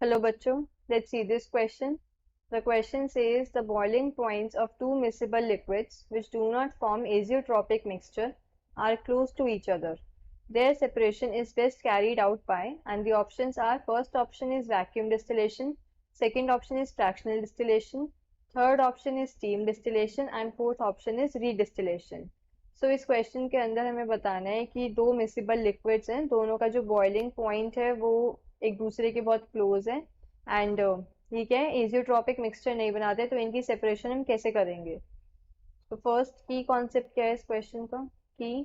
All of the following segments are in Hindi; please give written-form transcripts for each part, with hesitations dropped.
Hello bachcho, let's see this question. The question says the boiling points of two miscible liquids which do not form azeotropic mixture are close to each other. Their separation is best carried out by, and the options are: first option is vacuum distillation, second option is fractional distillation, third option is steam distillation and fourth option is redistillation. So इस क्वेश्चन के अंदर हमें बताना है कि दो मिसिबल लिक्विड्स हैं, दोनों का जो बॉइलिंग पॉइंट है वो एक दूसरे के बहुत क्लोज है एंड ये क्या है, एजियोट्रॉपिक मिक्सचर नहीं बनाते, तो इनकी सेपरेशन हम कैसे करेंगे। तो फर्स्ट की कॉन्सेप्ट क्या है इस क्वेश्चन का? की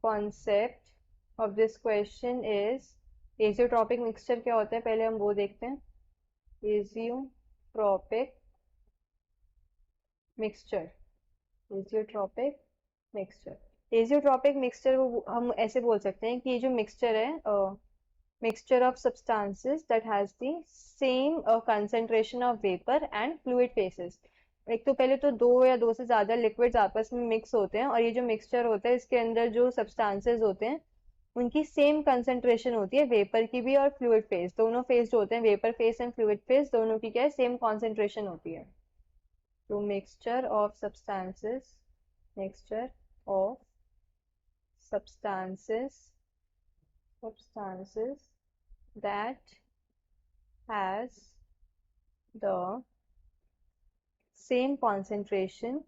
concept of this question is azeotropic mixture क्या होता है, पहले हम वो देखते हैं। Azeotropic mixture, azeotropic mixture, azeotropic mixture हम ऐसे बोल सकते हैं कि ये जो मिक्सचर है, mixture of substances that has the same concentration of vapor and fluid phases। एक तो पहले तो दो या दो से ज्यादा लिक्विड्स आपस में मिक्स होते हैं और ये जो मिक्सचर होता है इसके अंदर जो सब्सटेंसेस होते हैं उनकी सेम कंसेंट्रेशन होती है, वेपर की भी और फ्लूइड फेज, दोनों फेज जो होते हैं, vapour phase and fluid phase, दोनों की क्या है, सेम कॉन्सेंट्रेशन होती है। तो mixture of substances, mixture of substances substances that has the same concentration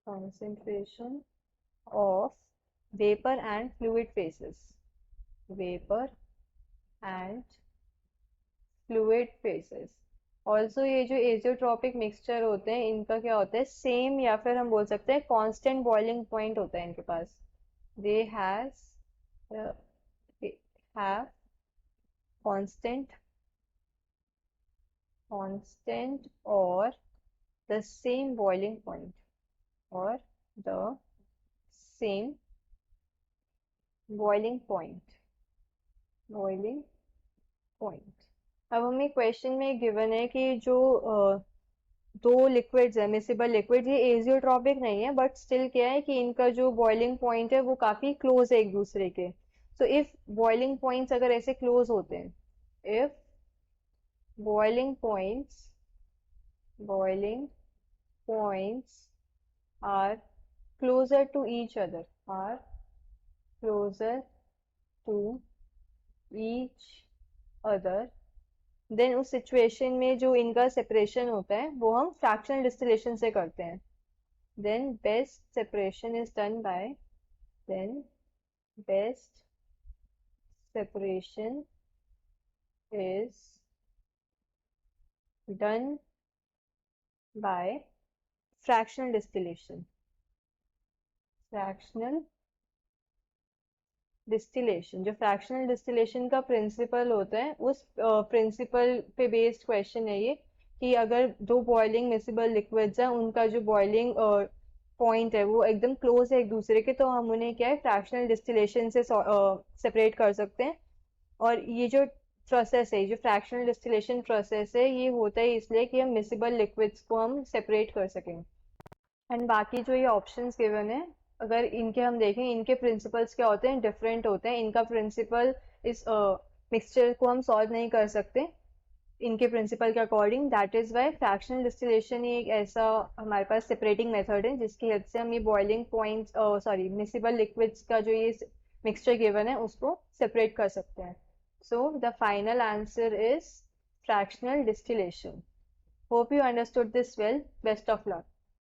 concentration of vapor and fluid phases, vapor and fluid phases। Also ये जो एजियोट्रॉपिक मिक्सचर होते हैं इनका क्या होता है, सेम या फिर हम बोल सकते हैं कांस्टेंट बॉइलिंग पॉइंट होता है इनके पास। दे हैव कांस्टेंट और द सेम बॉइलिंग पॉइंट, और द सेम बॉइलिंग पॉइंट। अब हमें क्वेश्चन में गिवन है कि जो दो लिक्विड्स है, मिसिबल लिक्विड, ये एजियोट्रॉपिक नहीं है बट स्टिल क्या है कि इनका जो बॉइलिंग पॉइंट है वो काफी क्लोज है एक दूसरे के। सो इफ बॉइलिंग पॉइंट्स अगर ऐसे क्लोज होते हैं, if boiling points are closer to each other, are closer to each other, then उस सिचुएशन में जो इनका सेपरेशन होता है वो हम फ्रैक्शनल डिस्टिलेशन से करते हैं। Then best separation is done by, then best separation is done by fractional distillation, fractional distillation. जो फ्रैक्शनल डिस्टिलेशन का प्रिंसिपल होता है उस प्रिंसिपल पे बेस्ड क्वेश्चन है ये, कि अगर दो बॉइलिंग मिसिबल लिक्विड्स हैं उनका जो बॉइलिंग पॉइंट है वो एकदम क्लोज है एक दूसरे के, तो हम उन्हें क्या है, फ्रैक्शनल डिस्टिलेशन से सेपरेट कर सकते हैं। और ये जो प्रोसेस है, जो फ्रैक्शनल डिस्टिलेशन प्रोसेस है, ये होता है इसलिए कि हम मिसिबल लिक्विड्स को हम सेपरेट कर सकें। एंड बाकी जो ये ऑप्शंस गिवन है, अगर इनके हम देखें, इनके प्रिंसिपल्स क्या होते हैं, डिफरेंट होते हैं। इनका प्रिंसिपल इस मिक्सचर को हम सॉल्व नहीं कर सकते इनके प्रिंसिपल के according. That is why fractional distillation ही एक ऐसा हमारे पास सेपरेटिंग मेथड है जिसकी हेल्प से हम ये boiling point, sorry, miscible liquids का जो ये मिक्सचर गिवन है उसको सेपरेट कर सकते हैं। So the final answer is fractional distillation. Hope you understood this well. Best of luck.